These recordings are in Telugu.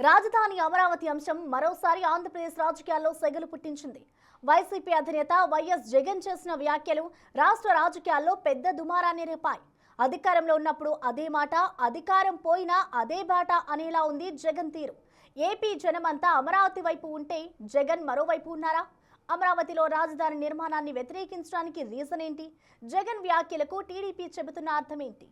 రాజధాని అమరావతి అంశం మరోసారి ఆంధ్రప్రదేశ్ రాజకీయాల్లో సెగలు పుట్టించింది. వైసీపీ అధినేత వైఎస్ జగన్ చేసిన వ్యాఖ్యలు రాష్ట్ర రాజకీయాల్లో పెద్ద దుమారాన్ని రేపాయి. అధికారంలో ఉన్నప్పుడు అదే మాట, అధికారం పోయినా అదే బాట అనేలా ఉంది జగన్ తీరు. ఏపీ జనమంతా అమరావతి వైపు ఉంటే జగన్ మరోవైపు ఉన్నారా? అమరావతిలో రాజధాని నిర్మాణాన్ని వ్యతిరేకించడానికి రీజన్ ఏంటి? జగన్ వ్యాఖ్యలకు టీడీపీ చెబుతున్న అర్థమేంటి?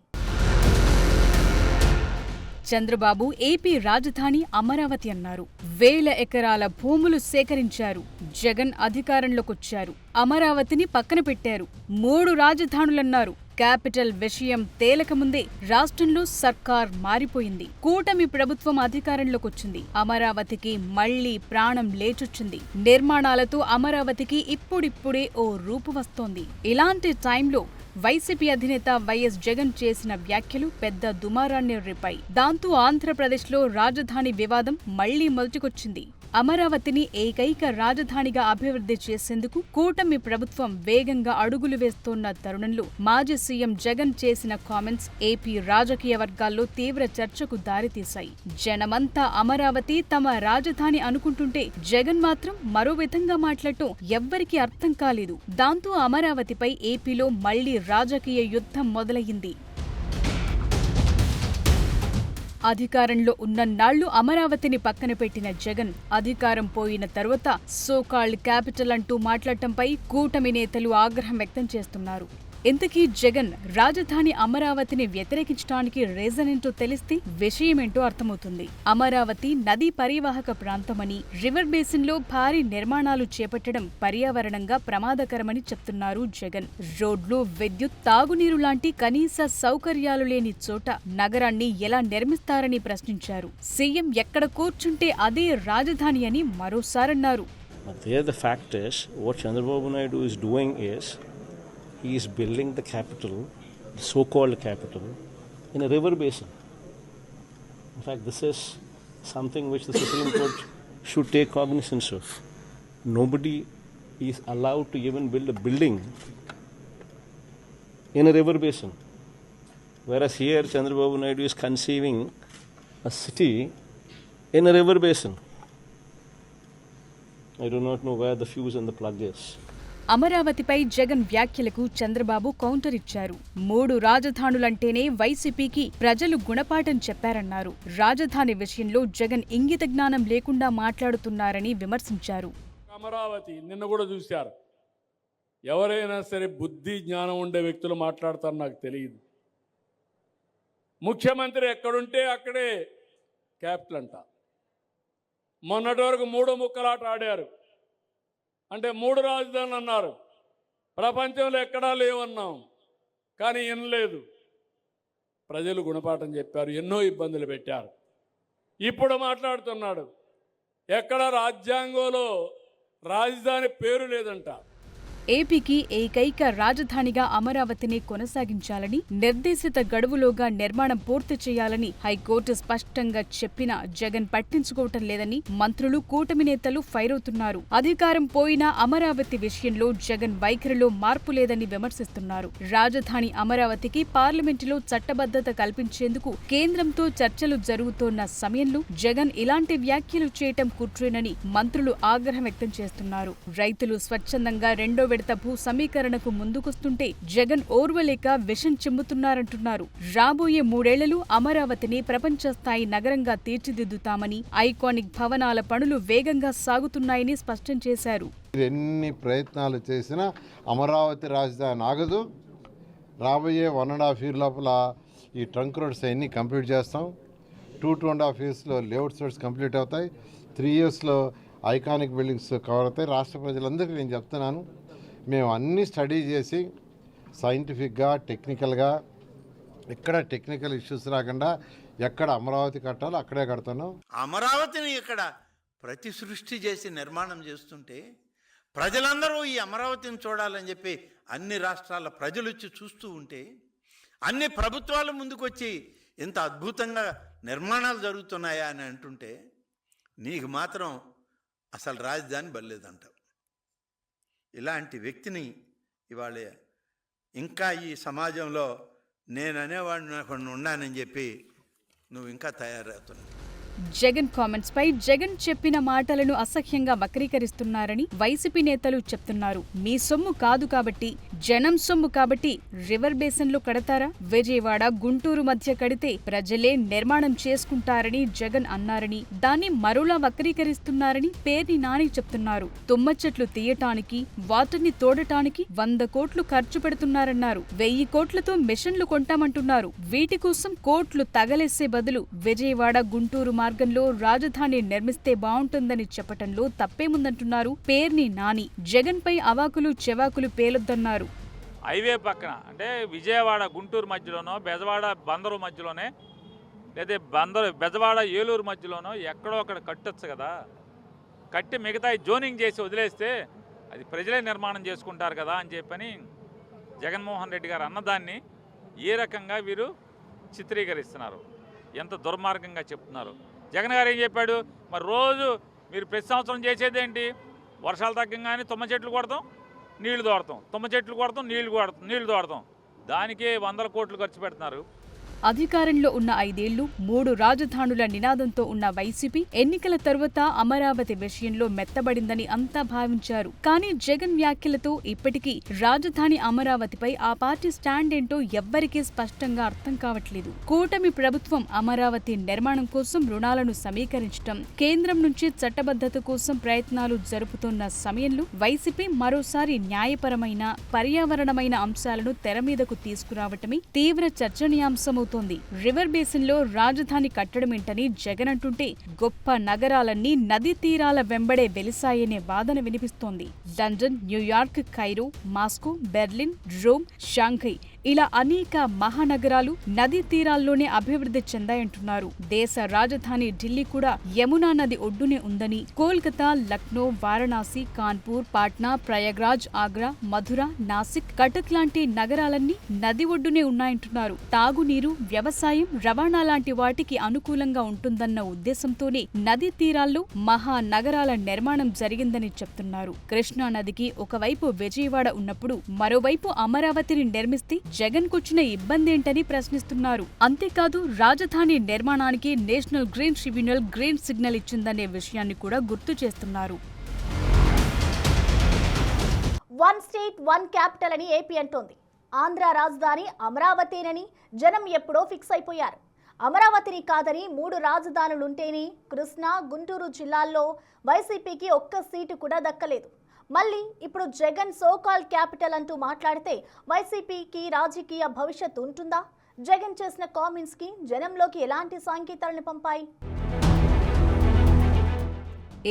చంద్రబాబు ఏపీ రాజధాని అమరావతి అన్నారు. వేల ఎకరాల భూములు సేకరించారు. జగన్ అధికారంలోకొచ్చారు. అమరావతిని పక్కన పెట్టారు. 3 రాజధానులన్నారు. క్యాపిటల్ విషయం తేలకముందే రాష్ట్రంలో సర్కార్ మారిపోయింది. కూటమి ప్రభుత్వం అధికారంలోకొచ్చింది. అమరావతికి మళ్లీ ప్రాణం లేచొచ్చింది. నిర్మాణాలతో అమరావతికి ఇప్పుడిప్పుడే ఓ రూపు వస్తోంది. ఇలాంటి టైంలో వైసీపీ అధినేత వైఎస్ జగన్ చేసిన వ్యాఖ్యలు పెద్ద దుమారాన్ని రేపాయి. దాంతో ఆంధ్రప్రదేశ్లో రాజధాని వివాదం మళ్లీ మొదటికొచ్చింది. అమరావతిని ఏకైక రాజధానిగా అభివృద్ధి చేసేందుకు కూటమి ప్రభుత్వం వేగంగా అడుగులు వేస్తోన్న తరుణంలో మాజీ సీఎం జగన్ చేసిన కామెంట్స్ ఏపీ రాజకీయ వర్గాల్లో తీవ్ర చర్చకు దారితీశాయి. జనమంతా అమరావతి తమ రాజధాని అనుకుంటుంటే జగన్ మాత్రం మరో విధంగా మాట్లాడటం ఎవ్వరికీ అర్థం కాలేదు. దాంతో అమరావతిపై ఏపీలో మళ్లీ రాజకీయ యుద్ధం మొదలయ్యింది. అధికారంలో ఉన్నన్నాళ్లు అమరావతిని పక్కన పెట్టిన జగన్ అధికారం పోయిన తరువాత సోకాల్డ్ క్యాపిటల్ అంటూ మాట్లాడటంపై కూటమి నేతలు ఆగ్రహం వ్యక్తం చేస్తున్నారు. ఇంతకీ జగన్ రాజధాని అమరావతిని వ్యతిరేకించడానికి రీజన్ ఏంటో తెలిస్తే విషయమేంటో అర్థమవుతుంది. అమరావతి నదీ పరివాహక ప్రాంతమని, రివర్ బేసిన్లో భారీ నిర్మాణాలు చేపట్టడం పర్యావరణంగా ప్రమాదకరమని చెప్తున్నారు జగన్. రోడ్లు, విద్యుత్, తాగునీరు లాంటి కనీస సౌకర్యాలు లేని చోట నగరాన్ని ఎలా నిర్మిస్తారని ప్రశ్నించారు. సీఎం ఎక్కడ కూర్చుంటే అదే రాజధాని అని మరోసారన్నారు. He is building the capital, the so-called capital, in a river basin. In fact, this is something which the Supreme Court should take cognizance of. Nobody is allowed to even build a building in a river basin. Whereas here, Chandrababu Naidu is conceiving a city in a river basin. I do not know where the fuse and the plug is. అమరావతిపై Jagan వ్యాఖ్యలకు చంద్రబాబు కౌంటర్ ఇచ్చారు. 3 రాజధానులంటేనే వైసీపీకి ప్రజలు గుణపాఠం చెప్పారన్నారు. రాజధాని విషయంలో జగన్ ఇంగిత జ్ఞానం లేకుండా మాట్లాడుతున్నారని విమర్శించారు. అమరావతి నిన్న కూడా చూశారు. ఎవరైనా సరే బుద్ధి జ్ఞానం ఉండే వ్యక్తులు మాట్లాడతారు నాకు తెలియదు. ముఖ్యమంత్రి ఎక్కడుంటే అక్కడే క్యాపిటల్ అంట. మొన్నటి వరకు 3 ముక్కలాట ఆడారు. అంటే 3 రాజధానులు అన్నారు. ప్రపంచంలో ఎక్కడా లేవన్నాం, కానీ వినలేదు. ప్రజలు గుణపాఠం చెప్పారు, ఎన్నో ఇబ్బందులు పెట్టారు. ఇప్పుడు మాట్లాడుతున్నాడు, ఎక్కడ రాజ్యాంగంలో రాజధాని పేరు లేదంట. ఏపీకి ఏకైక రాజధానిగా అమరావతిని కొనసాగించాలని, నిర్దేశిత గడువులోగా నిర్మాణం పూర్తి చేయాలని హైకోర్టు స్పష్టంగా చెప్పినా జగన్ పట్టించుకోవటం లేదని మంత్రులు, కూటమి నేతలు ఫైర్ అవుతున్నారు. అధికారం పోయినా అమరావతి విషయంలో జగన్ వైఖరిలో మార్పు లేదని విమర్శిస్తున్నారు. రాజధాని అమరావతికి పార్లమెంటులో చట్టబద్ధత కల్పించేందుకు కేంద్రంతో చర్చలు జరుగుతోన్న సమయంలో జగన్ ఇలాంటి వ్యాఖ్యలు చేయటం కుట్రేనని మంత్రులు ఆగ్రహం వ్యక్తం చేస్తున్నారు. రైతులు స్వచ్ఛందంగా రెండో విడత భూ సమీకరణకు ముందుకొస్తుంటే జగన్ ఓర్వలేక విషం చిమ్ముతున్నారంటున్నారు. రాబోయే 3 ఏళ్లలో అమరావతిని ప్రపంచ స్థాయి నగరంగా తీర్చిదిద్దుతామని, ఐకానిక్ భవనాల పనులు వేగంగా సాగుతున్నాయని స్పష్టం చేశారు. ఎన్ని ప్రయత్నాలు చేసినా అమరావతి రాజధాని ఆగదు. రాబోయే 1.5 year లోపల ఈ ట్రంక్ రోడ్స్ అన్ని కంప్లీట్ చేస్తాం. 2.5 yearsలో లేఅవుట్ రోడ్స్ కంప్లీట్ అవుతాయి. 3 yearsలో ఐకానిక్ బిల్డింగ్స్ కవర్ అవుతాయి. రాష్ట్ర ప్రజలందరికీ నేను చెప్తున్నాను, మేము అన్నీ స్టడీ చేసి సైంటిఫిక్గా, టెక్నికల్గా, ఎక్కడ టెక్నికల్ ఇష్యూస్ రాకుండా ఎక్కడ అమరావతి కట్టాలో అక్కడే కడతాను. అమరావతిని ఇక్కడ ప్రతి సృష్టి చేసి నిర్మాణం చేస్తుంటే ప్రజలందరూ ఈ అమరావతిని చూడాలని చెప్పి అన్ని రాష్ట్రాల ప్రజలు వచ్చి చూస్తూ ఉంటే, అన్ని ప్రభుత్వాలు ముందుకొచ్చి ఇంత అద్భుతంగా నిర్మాణాలు జరుగుతున్నాయా అని అంటుంటే నీకు మాత్రం అసలు రాజధాని బలేదంటావు. ఇలాంటి వ్యక్తిని ఇవాళ ఇంకా ఈ సమాజంలో నేను అనేవాడిని ఉన్నానని చెప్పి నువ్వు ఇంకా తయారవుతున్నావు. జగన్ కామెంట్స్ పై జగన్ చెప్పిన మాటలను అసహ్యంగా వక్రీకరిస్తున్నారని వైసీపీ నేతలు చెప్తున్నారు. మీ సొమ్ము కాదు కాబట్టి, జనం సొమ్ము కాబట్టి రివర్ బేసిన్లో కడతారా? విజయవాడ గుంటూరు మధ్య కడితే ప్రజలే నిర్మాణం చేసుకుంటారని జగన్ అన్నారని, దాన్ని మరోలా వక్రీకరిస్తున్నారని పేర్ని నాని చెప్తున్నారు. తుమ్మ చెట్లు తీయటానికి, వాటిని తోడటానికి 100 కోట్లు ఖర్చు పెడుతున్నారన్నారు. 1000 కోట్లతో మిషన్లు కొంటామంటున్నారు. వీటి కోసం కోట్లు తగలేసే బదులు విజయవాడ గుంటూరు మార్గంలో రాజధాని నిర్మిస్తే బావుంటుందని చెప్పటంలో తప్పేముందంటున్నారు పేర్ని నాని. జగన్ పై అవాకులు చెవాకులు పేలొద్దన్నారు. హైవే పక్కన అంటే విజయవాడ గుంటూరు మధ్యలోనో, బెజవాడ బందరు మధ్యలోనే, లేదా బెజవాడ ఏలూరు మధ్యలోనో ఎక్కడో అక్కడ కట్టొచ్చు కదా. కట్టి మిగతా జోనింగ్ చేసి వదిలేస్తే అది ప్రజలే నిర్మాణం చేసుకుంటారు కదా అని చెప్పని జగన్మోహన్ రెడ్డి గారు అన్నదాన్ని ఏ రకంగా వీరు చిత్రీకరిస్తున్నారు, ఎంత దుర్మార్గంగా చెప్తున్నారు. జగన్ గారు ఏం చెప్పాడు? మరి రోజు మీరు ప్రతి సంవత్సరం చేసేదేంటి? వర్షాలు తగ్గంగానే తుమ్మ చెట్లు కొడతాం, నీళ్లు తోడతాం, తుమ్మ చెట్లు కొడతాం, నీళ్లు తోడతాం. దానికే 100 కోట్లు ఖర్చు పెడుతున్నారు. అధికారంలో ఉన్న 5 ఏళ్లు 3 రాజధానుల నినాదంతో ఉన్న వైసీపీ ఎన్నికల తరువాత అమరావతి విషయంలో మెత్తబడిందని అంతా భావించారు. కానీ జగన్ వ్యాఖ్యలతో ఇప్పటికీ రాజధాని అమరావతిపై ఆ పార్టీ స్టాండ్ ఏంటో ఎవ్వరికీ స్పష్టంగా అర్థం కావట్లేదు. కూటమి ప్రభుత్వం అమరావతి నిర్మాణం కోసం రుణాలను సమీకరించడం, కేంద్రం నుంచి చట్టబద్ధత కోసం ప్రయత్నాలు జరుపుతున్న సమయంలో వైసీపీ మరోసారి న్యాయపరమైన, పర్యావరణమైన అంశాలను తెర మీదకు తీసుకురావటమే తీవ్ర చర్చనీయాంశమవుతోంది. రివర్ బేసిన్ లో రాజధాని కట్టడమేంటని జగన్ అంటుంటే గొప్ప నగరాలన్నీ నదీ తీరాల వెంబడే వెలిసాయనే వాదన వినిపిస్తోంది. London, New York, Cairo, Moscow, Berlin, Rome, Shanghai ఇలా అనేక మహానగరాలు నదీ తీరాల్లోనే అభివృద్ధి చెందాయంటున్నారు. దేశ రాజధాని ఢిల్లీ కూడా యమునా నది ఒడ్డునే ఉందని, కోల్కతా, లక్నో, వారణాసి, కాన్పూర్, పాట్నా, ప్రయాగ్రాజ్, ఆగ్రా, మధుర, నాసిక్, కటక్ లాంటి నగరాలన్నీ నది ఒడ్డునే ఉన్నాయంటున్నారు. తాగునీరు, వ్యవసాయం, రవాణా లాంటి వాటికి అనుకూలంగా ఉంటుందన్న ఉద్దేశంతోనే నదీ తీరాల్లో మహానగరాల నిర్మాణం జరిగిందని చెప్తున్నారు. కృష్ణా నదికి ఒకవైపు విజయవాడ ఉన్నప్పుడు మరోవైపు అమరావతిని నిర్మిస్తే జగన్ కొచ్చిన ఇబ్బందేంటని ప్రశ్నిస్తున్నారు. అంతేకాదు రాజధాని నిర్మాణానికి National Green Tribunal green signal ఇచ్చిందనే విషయాన్ని కూడా గుర్తు చేస్తున్నారు. వన్ స్టేట్ వన్ క్యాపిటల్ అని ఏపీ అంటోంది. ఆంధ్ర రాజధాని అమరావతినని జనం ఎప్పుడో ఫిక్స్ అయిపోయారు. అమరావతిని కాదని 3 రాజధానులుంటేనే కృష్ణా, గుంటూరు జిల్లాల్లో వైసీపీకి ఒక్క సీటు కూడా దక్కలేదు. మళ్ళీ ఇప్పుడు జగన్ సోకాల్ క్యాపిటల్ అంటూ మాట్లాడితే వైసీపీకి రాజకీయ భవిష్యత్తు ఉంటుందా? జగన్ చేసిన కామెంట్స్కి జనంలోకి ఎలాంటి సంకేతాలను పంపాయి?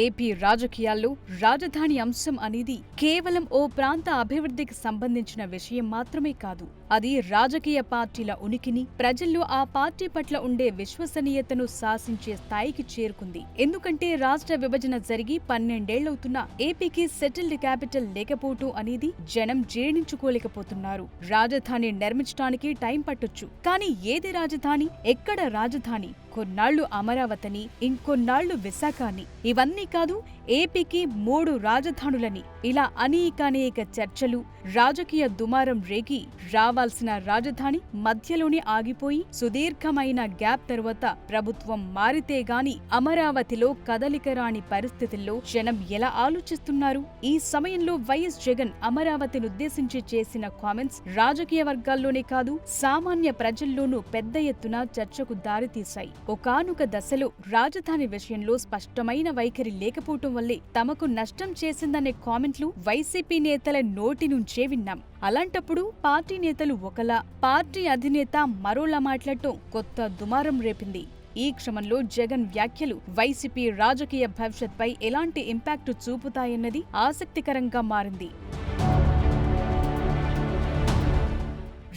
ఏపీ రాజకీయాల్లో రాజధాని అంశం అనేది కేవలం ఓ ప్రాంత అభివృద్ధికి సంబంధించిన విషయం మాత్రమే కాదు. అది రాజకీయ పార్టీల ఉనికిని, ప్రజల్లో ఆ పార్టీ పట్ల ఉండే విశ్వసనీయతను శాసించే స్థాయికి చేరుకుంది. ఎందుకంటే రాష్ట్ర విభజన జరిగి 12 ఏళ్లవుతున్నా ఏపీకి సెటిల్డ్ క్యాపిటల్ లేకపోవటం అనేది జనం జీర్ణించుకోలేకపోతున్నారు. రాజధాని నిర్మించడానికి టైం పట్టొచ్చు, కానీ ఏది రాజధాని, ఎక్కడ రాజధాని? కొన్నాళ్లు అమరావతిని, ఇంకొన్నాళ్లు విశాఖని. ఇవన్నీ కాదు, ఏపీకి 3 రాజధానులని. ఇలా అనేక చర్చలు, రాజకీయ దుమారం రేగి రావాల్సిన రాజధాని మధ్యలోనే ఆగిపోయి సుదీర్ఘమైన గ్యాప్ తరువాత ప్రభుత్వం మారితే గాని అమరావతిలో కదలిక రాని పరిస్థితుల్లో జనం ఎలా ఆలోచిస్తున్నారు? ఈ సమయంలో వైఎస్ జగన్ అమరావతినుద్దేశించి చేసిన కామెంట్స్ రాజకీయ వర్గాల్లోనే కాదు, సామాన్య ప్రజల్లోనూ పెద్ద ఎత్తున చర్చకు దారితీశాయి. ఒకానొక దశలో రాజధాని విషయంలో స్పష్టమైన వైఖరి లేకపోవటం వల్లే తమకు నష్టం చేసిందనే కామెంట్లు వైసీపీ నేతల నోటి నుంచే విన్నాం. అలాంటప్పుడు పార్టీ నేతలు ఒకలా, పార్టీ అధినేత మరోలా మాట్లాడటం కొత్త దుమారం రేపింది. ఈ క్రమంలో జగన్ వ్యాఖ్యలు వైసీపీ రాజకీయ భవిష్యత్పై ఎలాంటి ఇంపాక్ట్ చూపుతాయన్నది ఆసక్తికరంగా మారింది.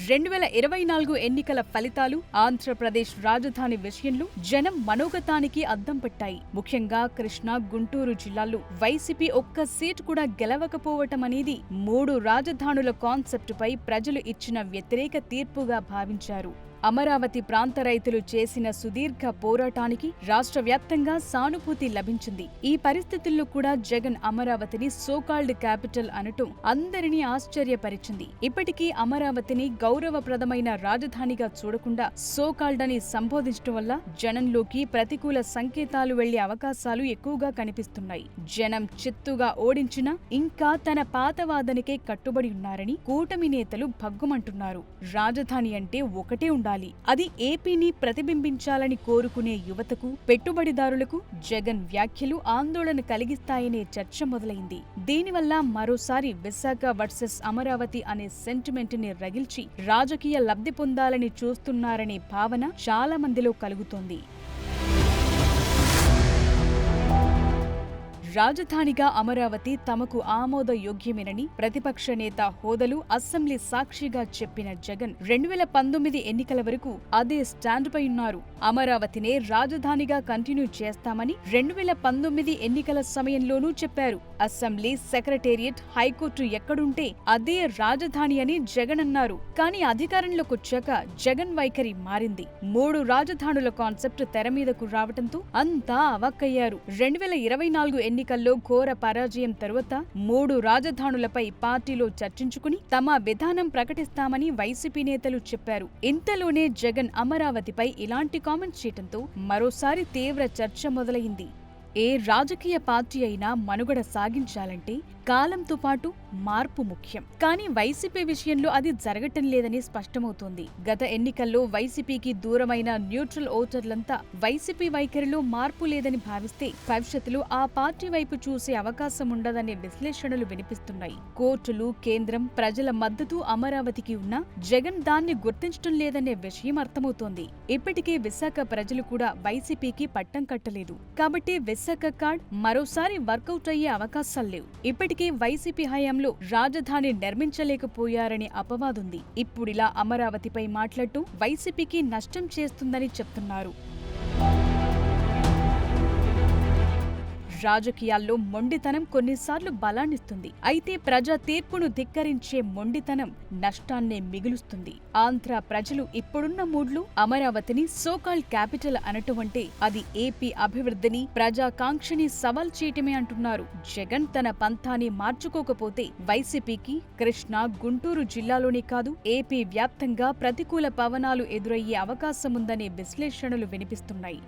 2024 ఎన్నికల ఫలితాలు ఆంధ్రప్రదేశ్ రాజధాని విషయంలో జనం మనోగతానికి అద్దం పట్టాయి. ముఖ్యంగా కృష్ణా, గుంటూరు జిల్లాల్లో వైసీపీ ఒక్క సీటు కూడా గెలవకపోవటం అనేది 3 రాజధానుల కాన్సెప్టుపై ప్రజలు ఇచ్చిన వ్యతిరేక తీర్పుగా భావించారు. అమరావతి ప్రాంత రైతులు చేసిన సుదీర్ఘ పోరాటానికి రాష్ట్ర వ్యాప్తంగా సానుభూతి లభించింది. ఈ పరిస్థితుల్లో కూడా జగన్ అమరావతిని సోకాల్డ్ క్యాపిటల్ అనటం అందరినీ ఆశ్చర్యపరిచింది. ఇప్పటికీ అమరావతిని గౌరవప్రదమైన రాజధానిగా చూడకుండా సోకాల్డ్ అని సంబోధించడం వల్ల జనంలోకి ప్రతికూల సంకేతాలు వెళ్లే అవకాశాలు ఎక్కువగా కనిపిస్తున్నాయి. జనం చిత్తుగా ఓడించినా ఇంకా తన పాతవాదనకే కట్టుబడి ఉన్నారని కూటమి నేతలు భగ్గుమంటున్నారు. రాజధాని అంటే ఒకటే ఉండాలి, అది ఏపీని ప్రతిబింబించాలని కోరుకునే యువతకు, పెట్టుబడిదారులకు జగన్ వ్యాఖ్యలు ఆందోళన కలిగిస్తాయనే చర్చ మొదలైంది. దీనివల్ల మరోసారి విశాఖ వర్సెస్ అమరావతి అనే సెంటిమెంట్ ని రగిల్చి రాజకీయ లబ్ధి పొందాలని చూస్తున్నారనే భావన చాలా మందిలో కలుగుతోంది. రాజధానిగా అమరావతి తమకు ఆమోదయోగ్యమేనని ప్రతిపక్ష నేత హోదలు అసెంబ్లీ సాక్షిగా చెప్పిన జగన్ 2019 ఎన్నికల వరకు అదే స్టాండ్పై ఉన్నారు. అమరావతినే రాజధానిగా కంటిన్యూ చేస్తామని 2019 ఎన్నికల సమయంలోనూ చెప్పారు. అసెంబ్లీ, సెక్రటేరియట్, హైకోర్టు ఎక్కడుంటే అదే రాజధాని అని జగన్ అన్నారు. కానీ అధికారంలోకొచ్చాక జగన్ వైఖరి మారింది. 3 రాజధానుల కాన్సెప్ట్ తెర మీదకు రావడంతో అంతా అవాక్కయ్యారు. 2024 ఎన్నికల్లో ఘోర పరాజయం తరువాత 3 రాజధానులపై పార్టీలో చర్చించుకుని తమ విధానం ప్రకటిస్తామని వైసీపీ నేతలు చెప్పారు. ఇంతలోనే జగన్ అమరావతిపై ఇలాంటి కామెంట్స్ చేయడంతో మరోసారి తీవ్ర చర్చ మొదలైంది. ఏ రాజకీయ పార్టీ అయినా మనుగడ సాగించాలంటే కాలంతో పాటు మార్పు ముఖ్యం. కానీ వైసీపీ విషయంలో అది జరగటం లేదని స్పష్టమవుతోంది. గత ఎన్నికల్లో వైసీపీకి దూరమైన న్యూట్రల్ ఓటర్లంతా వైసీపీ వైఖరిలో మార్పు లేదని భావిస్తే భవిష్యత్తులో ఆ పార్టీ వైపు చూసే అవకాశం ఉండదనే విశ్లేషణలు వినిపిస్తున్నాయి. కోర్టులు, కేంద్రం, ప్రజల మద్దతు అమరావతికి ఉన్నా జగన్ దాన్ని గుర్తించడం లేదనే విషయం అర్థమవుతోంది. ఇప్పటికే విశాఖ ప్రజలు కూడా వైసీపీకి పట్టం కట్టలేదు. కాబట్టి విశాఖ కార్డ్ మరోసారి వర్కౌట్ అయ్యే అవకాశాలు లేవు. ఇప్పటికే వైసీపీ హయాంలో రాజధాని నిర్మించలేకపోయారనే అపవాదుంది. ఇప్పుడిలా అమరావతిపై మాట్లాడుతూ వైసీపీకి నష్టం చేస్తుందని చెప్తున్నారు. రాజకీయాల్లో మొండితనం కొన్నిసార్లు బలాన్నిస్తుంది. అయితే ప్రజా తీర్పును ధిక్కరించే మొండితనం నష్టాన్నే మిగులుస్తుంది. ఆంధ్ర ప్రజలు ఇప్పుడున్న మూడ్లు అమరావతిని సోకాల్డ్ క్యాపిటల్ అనటం అంటే అది ఏపీ అభివృద్ధిని, ప్రజాకాంక్షని సవాల్ చేయటమే అంటున్నారు. జగన్ తన పంథాని మార్చుకోకపోతే వైసీపీకి కృష్ణా, గుంటూరు జిల్లాలోనే కాదు ఏపీ వ్యాప్తంగా ప్రతికూల పవనాలు ఎదురయ్యే అవకాశముందనే విశ్లేషణలు వినిపిస్తున్నాయి.